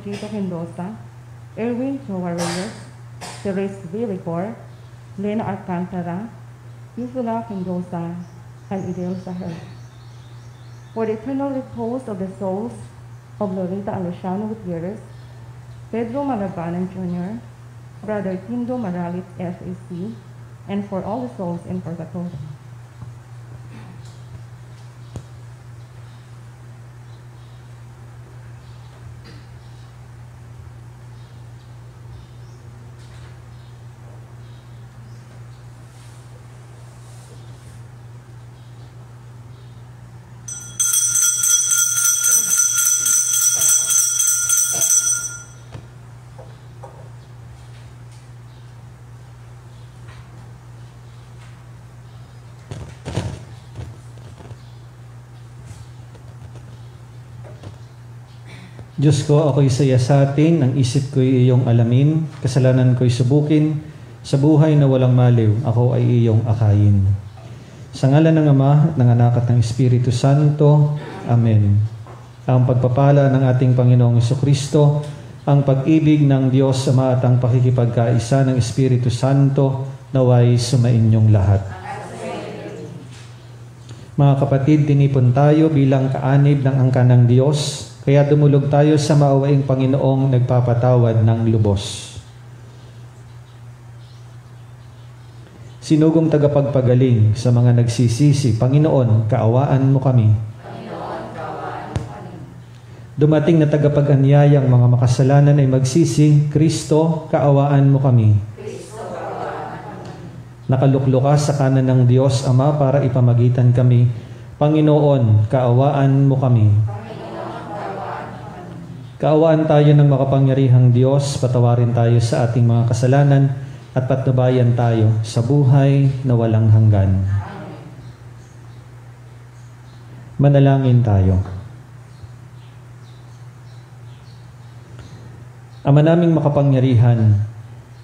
Chito Mendoza, Erwin Joa Reyes, Therese Villicor, Lena Alcantara, Yusula Mendoza, and Idel Sahel. For the eternal repose of the souls of Lolita Alociano Gutierrez, Pedro Malabanan Jr., Brother Tindo Maralit FAC, and for all the souls in purgatory. Diyos ko, ako'y saya sa atin, ang isip ko'y iyong alamin, kasalanan ko'y subukin, sa buhay na walang maliw, ako ay iyong akayin. Sa ngalan ng Ama, ng Anak at ng Espiritu Santo. Amen. Ang pagpapala ng ating Panginoong Jesucristo, ang pag-ibig ng Diyos Ama at ang pakikipagkaisa ng Espiritu Santo, naway sumainyong lahat. Mga kapatid, tinipon tayo bilang kaanib ng angkan ng Diyos, kaya dumulog tayo sa maawaing Panginoong nagpapatawad ng lubos. Sinugong tagapagpagaling sa mga nagsisisi, Panginoon, kaawaan mo kami. Dumating na tagapag-anyayang mga makasalanan ay magsisi, Kristo, kaawaan mo kami. Nakalukluka sa kanan ng Diyos Ama para ipamagitan kami. Panginoon, kaawaan mo kami. Kaawaan tayo ng makapangyarihang Diyos, patawarin tayo sa ating mga kasalanan at patnubayan tayo sa buhay na walang hanggan. Manalangin tayo. Ama naming makapangyarihan,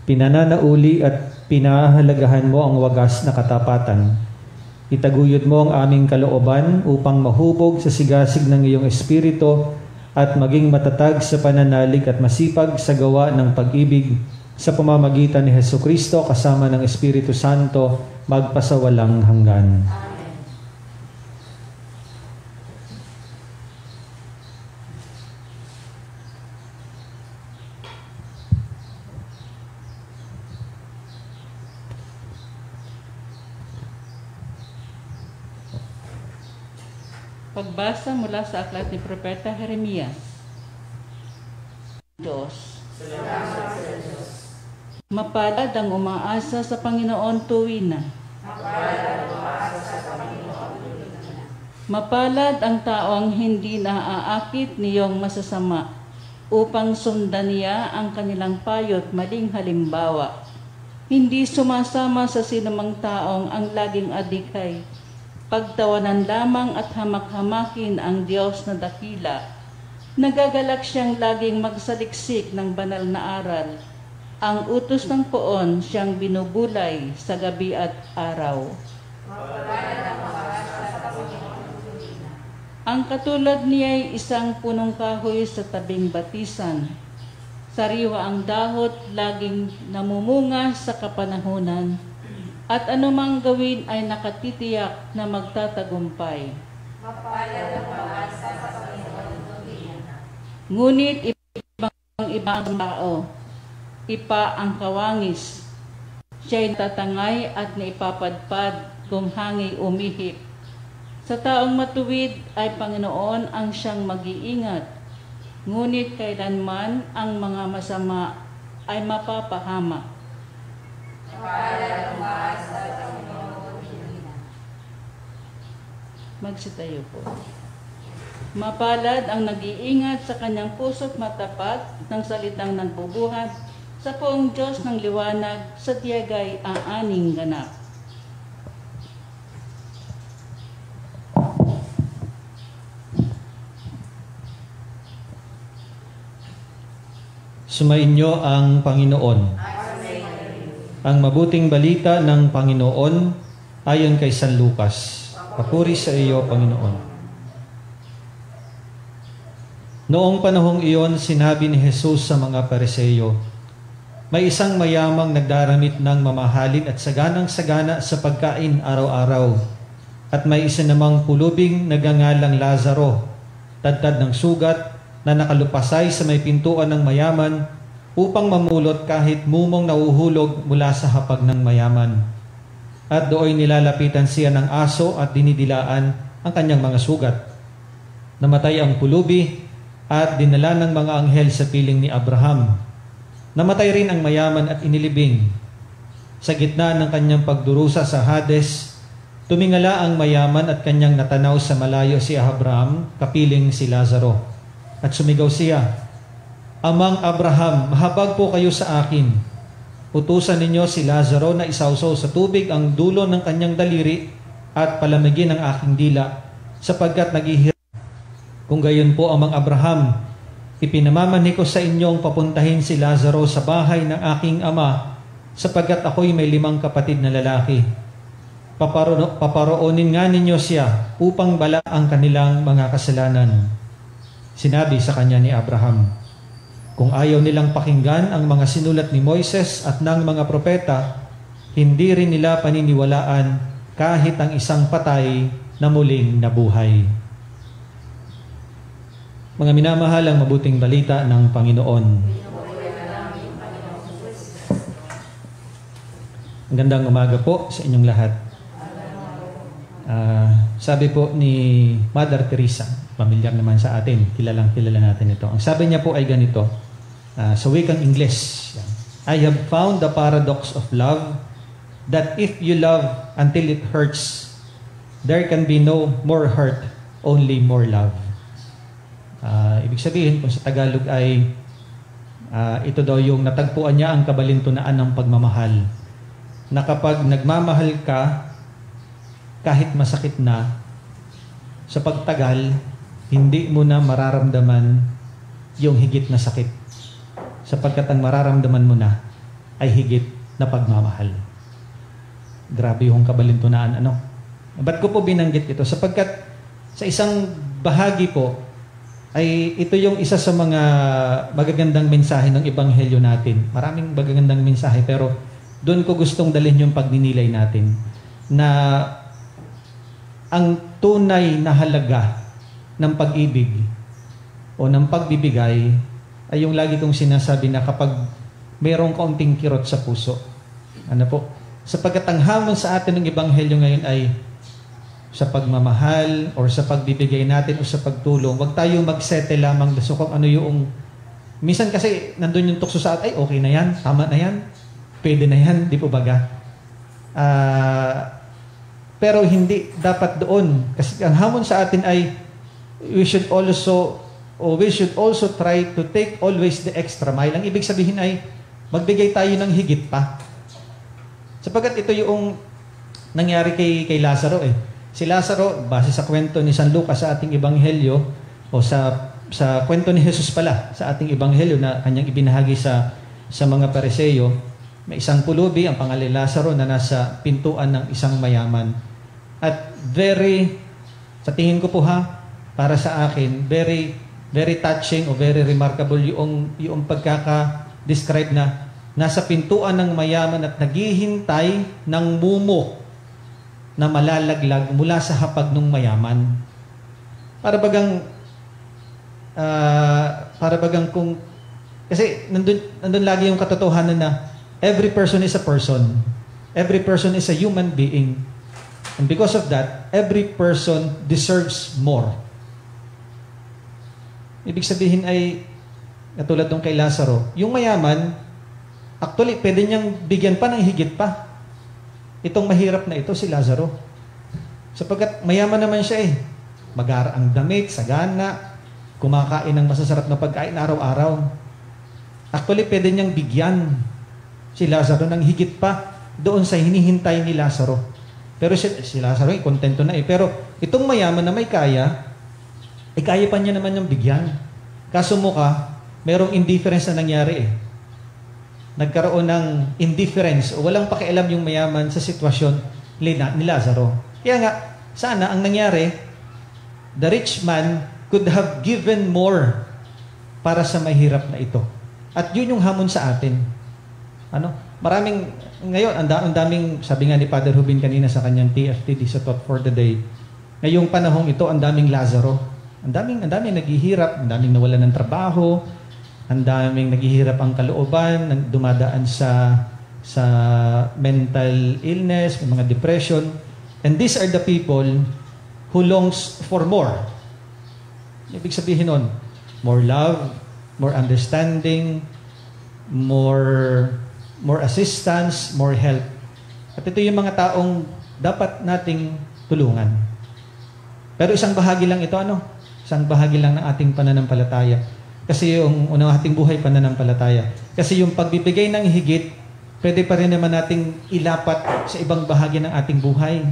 pinananauli at pinahahalagahan mo ang wagas na katapatan. Itaguyod mo ang aming kalooban upang mahubog sa sigasig ng iyong Espiritu at maging matatag sa pananalig at masipag sa gawa ng pag-ibig sa pamamagitan ni Jesucristo kasama ng Espiritu Santo magpasawalang hanggan. Pagbasa mula sa aklat ni Propeta Jeremias. Diyos. Salamat sa Diyos. Mapalad ang umaasa sa Panginoon tuwin na. Mapalad ang umaasa sa Panginoon tuwin na. Mapalad ang taong hindi naaakit niyong masasama upang sundan niya ang kanilang payo't maling halimbawa. Hindi sumasama sa sinumang taong ang laging adikay. Pagtawanan lamang at hamak-hamakin ang Diyos na dakila. Nagagalak siyang laging magsaliksik ng banal na aral. Ang utos ng poon siyang binubulay sa gabi at araw. Ang katulad niya ay isang punong kahoy sa tabing batisan. Sariwa ang dahot, laging namumunga sa kapanahunan. At anumang gawin ay nakatitiyak na magtatagumpay. Mapalad ang umaasa sa Panginoon tuwin na. Ngunit ibang ang tao, ipa ang kawangis. Siya'y tatangay at naipapadpad kung hangi umihip. Sa taong matuwid ay Panginoon ang siyang mag-iingat. Ngunit kailanman ang mga masama ay mapapahamak. Magsitayo po. Mapalad ang nag-iingat sa kanyang puso't matapat ng salitang nagbubuhat sa poong Diyos ng liwanag sa tiyagay aaning ganap. Sumainyo ang Panginoon. Ang mabuting balita ng Panginoon ayon kay San Lucas. Papuri sa iyo, Panginoon. Noong panahong iyon, sinabi ni Jesus sa mga Pariseo, may isang mayamang nagdaramit ng mamahalin at saganang-sagana sa pagkain araw-araw. At may isa namang pulubing nagangalang Lazaro, tadtad ng sugat na nakalupasay sa may pintuan ng mayaman upang mamulot kahit mumong nauhulog mula sa hapag ng mayaman. At dooy nilalapitan siya ng aso at dinidilaan ang kanyang mga sugat. Namatay ang pulubi at dinala ng mga anghel sa piling ni Abraham. Namatay rin ang mayaman at inilibing. Sa gitna ng kanyang pagdurusa sa Hades, tumingala ang mayaman at kanyang natanaw sa malayo si Abraham, kapiling si Lazaro. At sumigaw siya, Amang Abraham, mahabag po kayo sa akin. Utusan ninyo si Lazaro na isawsaw sa tubig ang dulo ng kanyang daliri at palamigin ang aking dila, sapagkat naghihirap. Kung gayon po, Amang Abraham, ipinamamanhi ko sa inyong papuntahin si Lazaro sa bahay ng aking ama, sapagkat ako'y may 5 kapatid na lalaki. Paparoonin nga ninyo siya upang bala ang kanilang mga kasalanan. Sinabi sa kanya ni Abraham, kung ayaw nilang pakinggan ang mga sinulat ni Moises at ng mga propeta, hindi rin nila paniniwalaan kahit ang isang patay na muling nabuhay. Mga minamahal, ang mabuting balita ng Panginoon. Magandang umaga po sa inyong lahat. Sabi po ni Mother Teresa, pamilyar naman sa atin, kilala natin ito. Ang sabi niya po ay ganito, sa wikang Ingles, I have found the paradox of love, that if you love until it hurts, there can be no more hurt, only more love. Ibig sabihin, kung sa Tagalog ay ito daw yung natagpuan niya ang kabalintunaan ng pagmamahal. Na kapag nagmamahal ka, kahit masakit na, sa pagtagal, hindi mo na mararamdaman yung higit na sakit. Sapagkat ang mararamdaman mo na ay higit na pagmamahal. Grabe yung kabalintunaan. Ba't ko po binanggit ito? Sapagkat sa isang bahagi po, ay ito yung isa sa mga magagandang mensahe ng Ebanghelyo natin. Maraming magagandang mensahe, pero doon ko gustong dalhin yung pagninilay natin na ang tunay na halaga ng pag-ibig o ng pagbibigay ay yung lagi kong sinasabi na kapag mayroong kaunting kirot sa puso. Sapagkat ang hamon sa atin ng Ebanghelyo ngayon ay sa pagmamahal or sa pagbibigay natin o sa pagtulong, wag tayo mag-settle lamang so kung ano yung minsan kasi nandun yung tukso sa atin, ay okay na yan, tama na yan, pwede na yan, di po baga? Pero hindi dapat doon kasi ang hamon sa atin ay we should also try to take always the extra mile. Ang ibig sabihin ay magbigay tayo ng higit pa. Sapagkat ito yung nangyari kay Lazaro Si Lazaro, base sa kwento ni San Lucas sa ating Ebanghelyo, o sa kwento ni Jesus pala sa ating Ebanghelyo na kanyang ibinahagi sa mga Pariseo, may isang pulubi, ang pangalan Lazaro, na nasa pintuan ng isang mayaman. At sa tingin ko po para sa akin, very, very touching o very remarkable yung pagkaka-describe na nasa pintuan ng mayaman at naghihintay ng mumo na malalaglag mula sa hapag ng mayaman. Para bagang kung kasi nandun lagi yung katotohanan na every person is a person. Every person is a human being. And because of that, every person deserves more. Ibig sabihin ay katulad nung kay Lazaro, yung mayaman, actually pwede niyang bigyan pa ng higit pa. Itong mahirap na ito, si Lazaro. Sapagkat mayaman naman siya Mag-aara ang damit, sagana, kumakain ng masasarap na pagkain araw-araw. Actually, pwede niyang bigyan si Lazaro ng higit pa doon sa hinihintay ni Lazaro. Pero si Lazaro, kontento na Pero itong mayaman na may kaya, kaya pa niya naman yung bigyan. Kaso merong indifference na nangyari Nagkaroon ng indifference o walang pakialam yung mayaman sa sitwasyon ni Lazaro. Kaya nga, sana ang nangyari, the rich man could have given more para sa mahirap na ito. At yun yung hamon sa atin. Ngayon, ang daming, sabi nga ni Father Rubin kanina sa kanyang TFTD sa Thought for the Day, ngayong panahong ito, ang daming Lazaro. Ang daming naghihirap, ang daming nawalan ng trabaho, ang daming naghihirap ang kalooban, dumadaan sa mental illness, mga depression. And these are the people who longs for more. Ibig sabihin nun, more love, more understanding, more assistance, more help. At ito yung mga taong dapat nating tulungan. Pero isang bahagi lang ito, Isang bahagi lang ng ating pananampalataya. Kasi yung unang ating buhay pananampalataya. Kasi yung pagbibigay ng higit, pwede pa rin naman nating ilapat sa ibang bahagi ng ating buhay.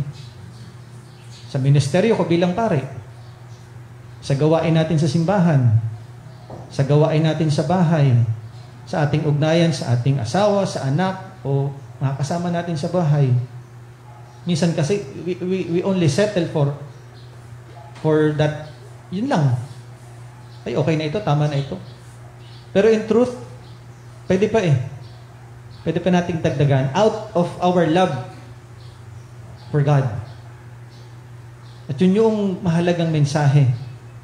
Sa ministeryo ko bilang pare. Sa gawain natin sa simbahan. Sa gawain natin sa bahay. Sa ating ugnayan, sa ating asawa, sa anak, o mga kasama natin sa bahay. Minsan kasi, we only settle for that. Yun lang. Ay, okay na ito, tama na ito. Pero in truth, pwede pa Pwede pa nating dagdagan out of our love for God. At yun yung mahalagang mensahe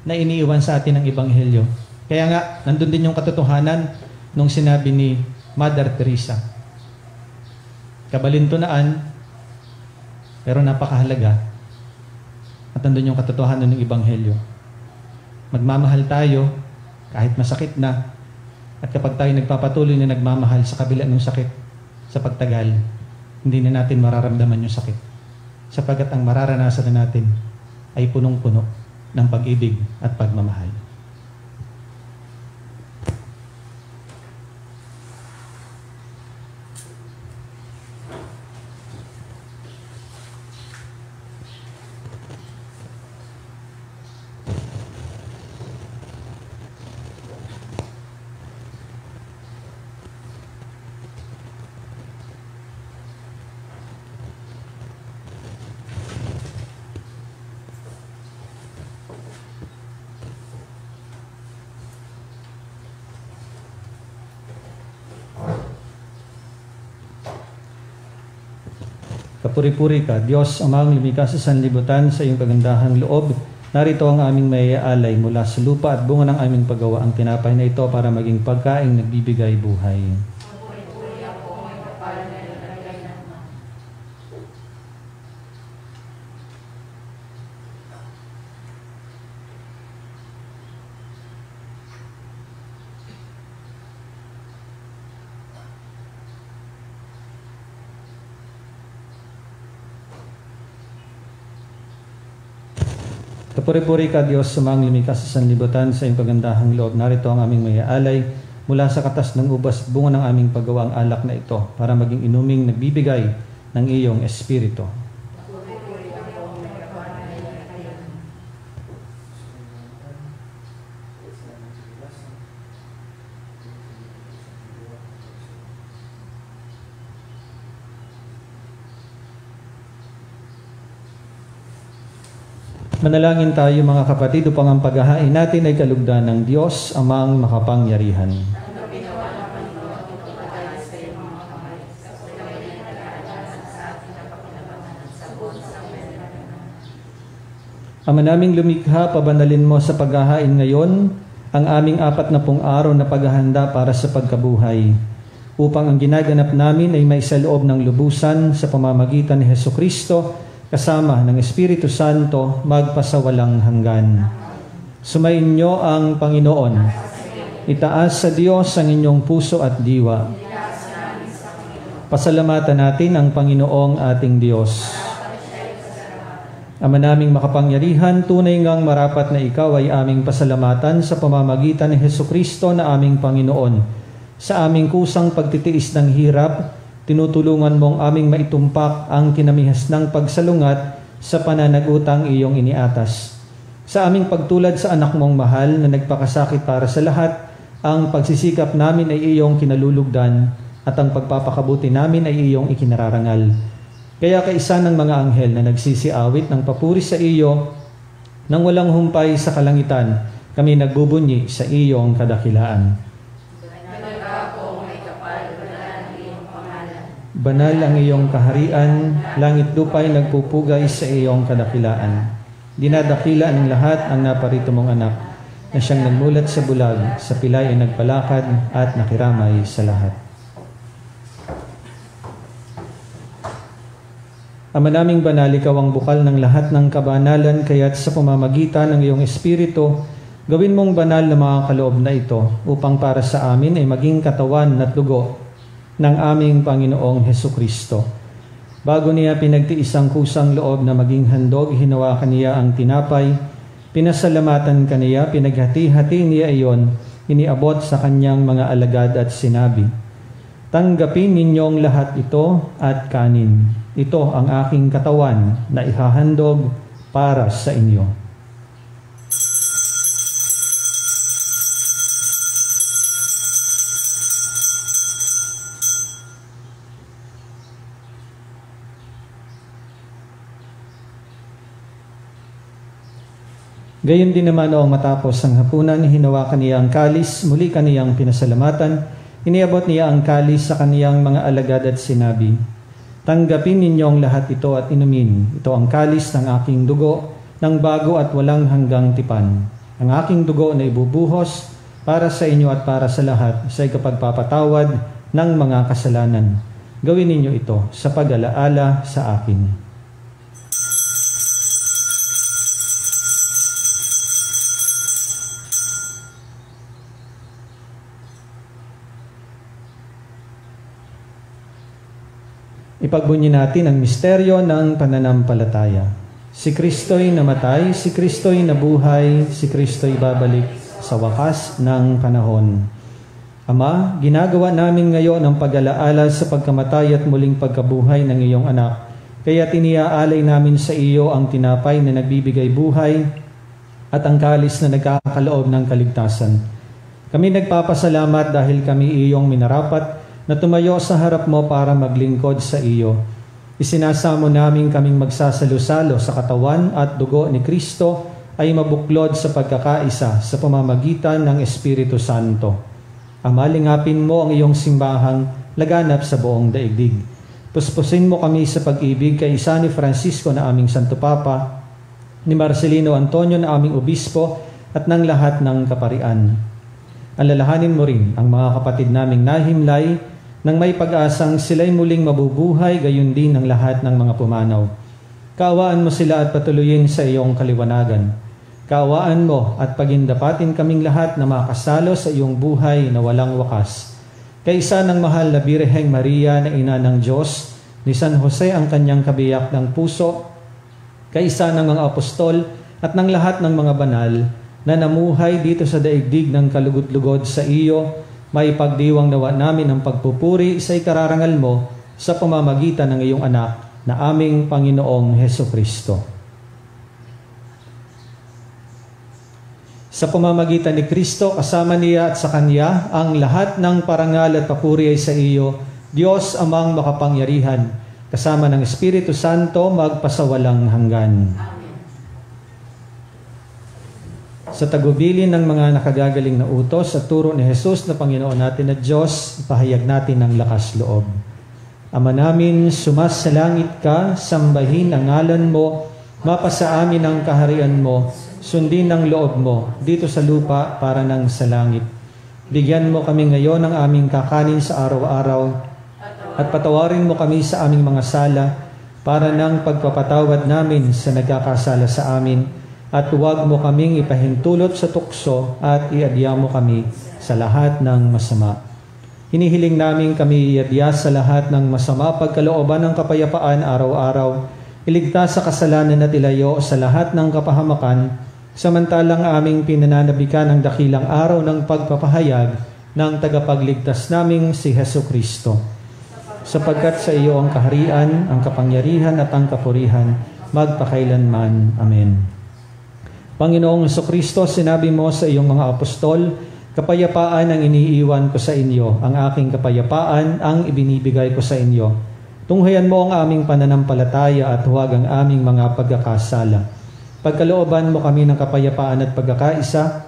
na iniiwan sa atin ng Ebanghelyo. Kaya nga, nandun din yung katotohanan nung sinabi ni Mother Teresa. Kabalintunaan, pero napakahalaga. At nandun yung katotohanan ng Ebanghelyo. Magmamahal tayo kahit masakit na. At kapag tayo nagpapatuloy na nagmamahal sa kabila ng sakit, sa pagtagal, hindi na natin mararamdaman yung sakit. Sapagat ang mararanasan na natin ay punong-puno ng pag-ibig at pagmamahal. Kapuri-puri ka, Diyos, Amang lumikha sa sanlibutan sa iyong kagandahang loob. Narito ang aming maiaalay mula sa lupa at bunga ng aming paggawa ang tinapay na ito para maging pagkaing nagbibigay buhay. Kapuri-puri ka, Diyos, sumang lumikha sa sanlibutan sa iyong kagandahang loob. Narito ang aming maiaalay mula sa katas ng ubas at bunga ng aming paggawa ang alak na ito para maging inuming nagbibigay ng iyong espiritu. Manalangin tayo mga kapatid upang ang paghahain natin ay kalugdan ng Diyos, Amang makapangyarihan. Ama naming lumikha, pabanalin mo sa paghahain ngayon ang aming 40 araw na paghahanda para sa pagkabuhay, upang ang ginaganap namin ay may saloob ng lubusan sa pamamagitan ni Hesukristo, kasama ng Espiritu Santo, magpasawalang hanggan. Sumayin niyo ang Panginoon. Itaas sa Diyos ang inyong puso at diwa. Pasalamatan natin ang Panginoong ating Diyos. Ama naming makapangyarihan, tunay ngang marapat na ikaw ay aming pasalamatan sa pamamagitan ni Hesukristo na aming Panginoon. Sa aming kusang pagtitiis ng hirap, tinutulungan mong aming maitumpak ang kinamihas ng pagsalungat sa pananagutang iyong iniatas. Sa aming pagtulad sa anak mong mahal na nagpakasakit para sa lahat, ang pagsisikap namin ay iyong kinalulugdan at ang pagpapakabuti namin ay iyong ikinararangal. Kaya kaisa ng mga anghel na nagsisiawit ng papuri sa iyo nang walang humpay sa kalangitan, kami nagbubunyi sa iyong kadakilaan. Banal ang iyong kaharian, langit lupa'y nagpupugay sa iyong kadakilaan. Dinadakila ng lahat ang naparito mong anak, na siyang nagmulat sa bulag, sa pilay ay nagpalakad at nakiramay sa lahat. Ama naming banal, ikaw ang bukal ng lahat ng kabanalan, kaya't sa pamamagitan ng iyong Espiritu, gawin mong banal na mga kaloob na ito, upang para sa amin ay maging katawan at dugo ng aming Panginoong Hesukristo. Bago niya pinagtiis ang kusang loob na maging handog, hinawakan niya ang tinapay, pinasalamatan kaniya, pinaghati-hati niya iyon, iniabot sa kanyang mga alagad at sinabi, "Tanggapin ninyong lahat ito at kanin. Ito ang aking katawan na ihahandog para sa inyo." Gayon din naman noong matapos ang hapunan, hinawakan niya ang kalis, muli kaniyang pinasalamatan, iniabot niya ang kalis sa kaniyang mga alagad at sinabi, "Tanggapin ninyong lahat ito at inumin. Ito ang kalis ng aking dugo, ng bago at walang hanggang tipan. Ang aking dugo na ibubuhos para sa inyo at para sa lahat sa ikapagpapatawad ng mga kasalanan. Gawin ninyo ito sa pag-alaala sa akin." Ipagbunyi natin ang misteryo ng pananampalataya. Si Kristo'y namatay, si Kristo'y nabuhay, si Kristo'y babalik sa wakas ng panahon. Ama, ginagawa namin ngayon ang pag-alaala sa pagkamatay at muling pagkabuhay ng iyong anak. Kaya tiniaalay namin sa iyo ang tinapay na nagbibigay buhay at ang kalis na nagkakaloob ng kaligtasan. Kami nagpapasalamat dahil kami iyong minarapat na tumayo sa harap mo para maglingkod sa iyo. Isinasamo namin kaming magsasalo-salo sa katawan at dugo ni Kristo ay mabuklod sa pagkakaisa sa pamamagitan ng Espiritu Santo. Ama, lingapin mo ang iyong simbahang laganap sa buong daigdig. Puspusin mo kami sa pag-ibig kay isa ni Francisco na aming Santo Papa, ni Marcelino Antonio na aming Obispo at ng lahat ng kaparian. Alalahanin mo rin ang mga kapatid naming nahimlay nang may pag-asang sila'y muling mabubuhay, gayon din ang lahat ng mga pumanaw. Kaawaan mo sila at patuloyin sa iyong kaliwanagan. Kaawaan mo at pagindapatin kaming lahat na makasalo sa iyong buhay na walang wakas. Kaisa ng mahal na Birheng Maria na ina ng Diyos, ni San Jose ang kanyang kabiyak ng puso, kaisa ng mga apostol at ng lahat ng mga banal na namuhay dito sa daigdig ng kalugod-lugod sa iyo, may pagdiwang nawa namin ang pagpupuri sa ikararangal mo sa pamamagitan ng iyong anak na aming Panginoong Hesukristo. Sa pamamagitan ni Kristo, kasama niya at sa Kanya, ang lahat ng parangal at papuri ay sa iyo, Diyos amang makapangyarihan, kasama ng Espiritu Santo magpasawalang hanggan. Sa tagubilin ng mga nakagagaling na utos at turo ni Jesus na Panginoon natin at Diyos, ipahayag natin ang lakas loob. Ama namin, sumasalangit ka, sambahin ang ngalan mo, mapasa amin ang kaharian mo, sundin ang loob mo, dito sa lupa para nang sa langit. Bigyan mo kami ngayon ng aming kakanin sa araw-araw, at patawarin mo kami sa aming mga sala, para nang pagpapatawad namin sa nagkakasala sa amin, at huwag mo kaming ipahintulot sa tukso at iadya mo kami sa lahat ng masama. Hinihiling namin kami iadya sa lahat ng masama pagkalooban ng kapayapaan araw-araw, iligtas sa kasalanan at ilayo sa lahat ng kapahamakan, samantalang aming pinananabikan ang dakilang araw ng pagpapahayag ng tagapagligtas naming si Hesukristo. Sapagkat sa iyo ang kaharian, ang kapangyarihan at ang kapurihan, magpakailanman. Amen. Panginoong Hesukristo, sinabi mo sa iyong mga apostol, kapayapaan ang iniiwan ko sa inyo, ang aking kapayapaan ang ibinibigay ko sa inyo. Tunghayan mo ang aming pananampalataya at huwag ang aming mga pagkakasala. Pagkalooban mo kami ng kapayapaan at pagkakaisa,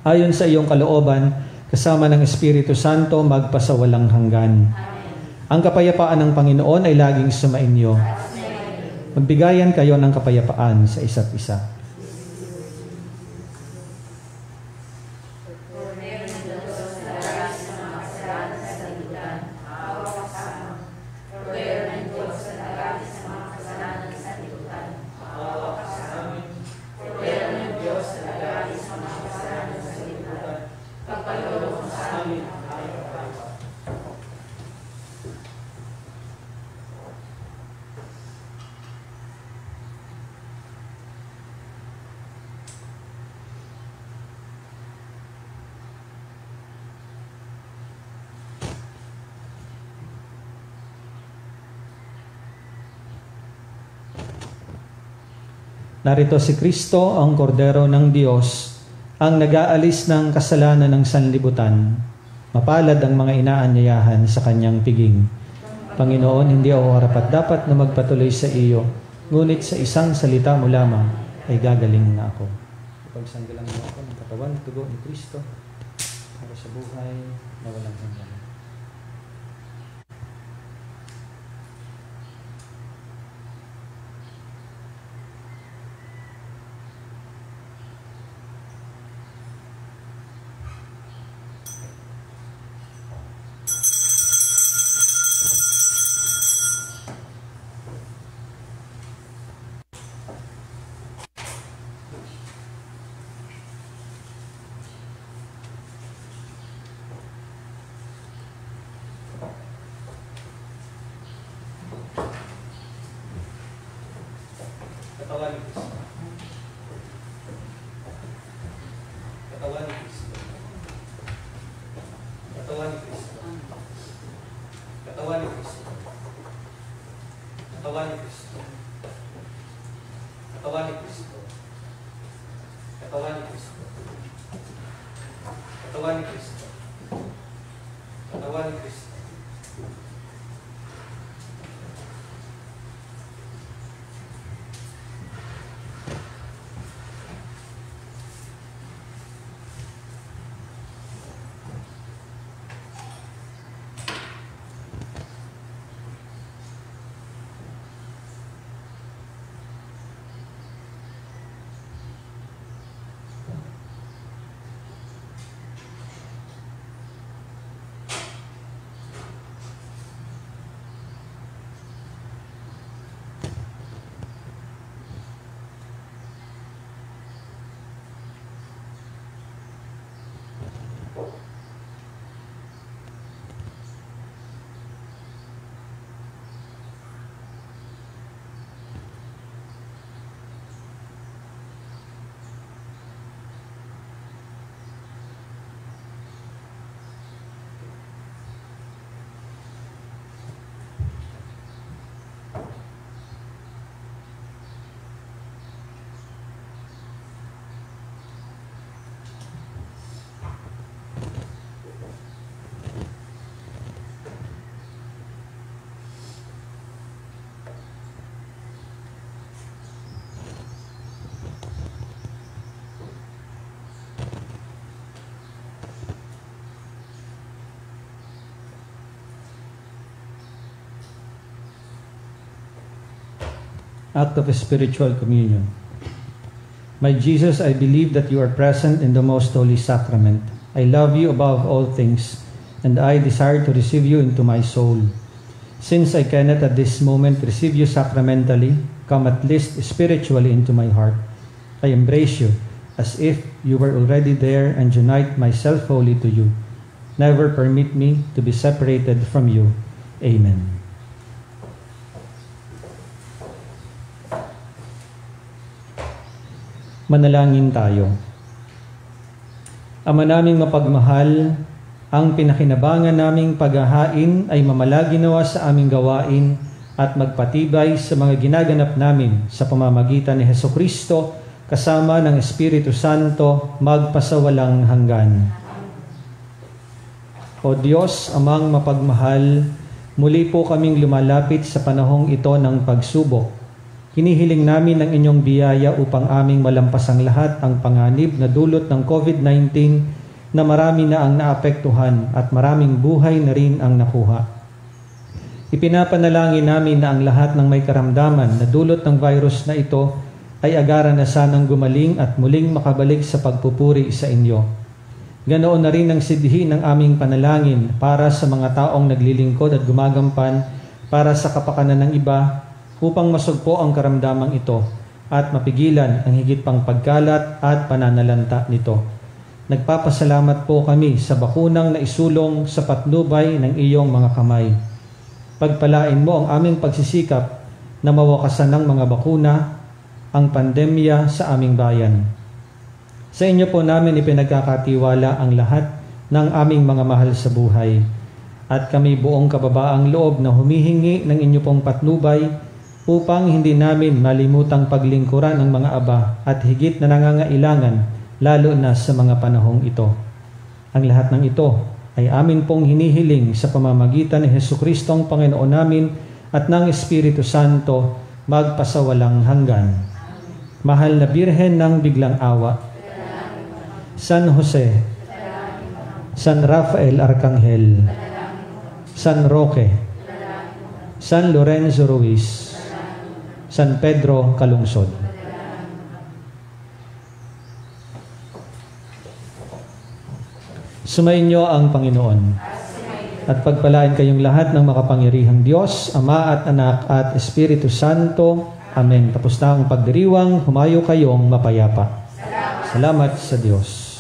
ayon sa iyong kalooban, kasama ng Espiritu Santo, magpasawalang hanggan. Ang kapayapaan ng Panginoon ay laging sumainyo. Magbigayan kayo ng kapayapaan sa isa't isa. Narito si Kristo, ang kordero ng Diyos, ang nag-aalis ng kasalanan ng sanlibutan. Mapalad ang mga inaanyayahan sa kanyang piging. Panginoon, hindi ako karapat-dapat na magpatuloy sa iyo, ngunit sa isang salita mo lamang ay gagaling na ako. Ipagsanggalang mo ako ng katawan at dugo ni Kristo para sa buhay na walang hanggan. Katawan ni Kristo. Katawan ni Kristo. Katawan ni Kristo. Katawan ni Kristo. Katawan ni Kristo. Katawan ni Kristo. Katawan ni Kristo. Katawan ni Kristo. Katawan ni Kristo. Act of spiritual communion. My Jesus, I believe that you are present in the most holy sacrament. I love you above all things, and I desire to receive you into my soul. Since I cannot at this moment receive you sacramentally, come at least spiritually into my heart. I embrace you as if you were already there and unite myself wholly to you. Never permit me to be separated from you. Amen. Manalangin tayo. Ama naming mapagmahal, ang pinakinabangan naming paghahain ay mamalagi nawa sa aming gawain at magpatibay sa mga ginaganap namin sa pamamagitan ni Hesukristo kasama ng Espiritu Santo magpasawalang hanggan. O Diyos, amang mapagmahal, muli po kaming lumalapit sa panahong ito ng pagsubok. Hinihiling namin ang inyong biyaya upang aming malampasang lahat ang panganib na dulot ng COVID-19 na marami na ang naapektuhan at maraming buhay na rin ang nakuha. Ipinapanalangin namin na ang lahat ng may karamdaman na dulot ng virus na ito ay agaran na sanang gumaling at muling makabalik sa pagpupuri sa inyo. Ganoon na rin ang sidhi ng aming panalangin para sa mga taong naglilingkod at gumagampan para sa kapakanan ng iba upang masugpo ang karamdamang ito at mapigilan ang higit pang pagkalat at pananalanta nito. Nagpapasalamat po kami sa bakunang naisulong sa patnubay ng iyong mga kamay. Pagpalain mo ang aming pagsisikap na mawakasan ng mga bakuna ang pandemya sa aming bayan. Sa inyo po namin ipinagkakatiwala ang lahat ng aming mga mahal sa buhay at kami buong kababaang loob na humihingi ng inyo pong patnubay upang hindi namin malimutang paglingkuran ang mga aba at higit na nangangailangan lalo na sa mga panahong ito. Ang lahat ng ito ay amin pong hinihiling sa pamamagitan ni Hesukristo ang Panginoon namin at ng Espiritu Santo magpasawalang hanggan. Mahal na Birhen ng Biglang Awa, San Jose, San Rafael Arcangel, San Roque, San Lorenzo Ruiz, San Pedro Calungsod. Sumainyo ang Panginoon at pagpalain kayong lahat ng makapangyarihang Diyos, Ama at Anak at Espiritu Santo. Amen. Tapos na ang pagdiriwang, humayo kayong mapayapa. Salamat sa Diyos.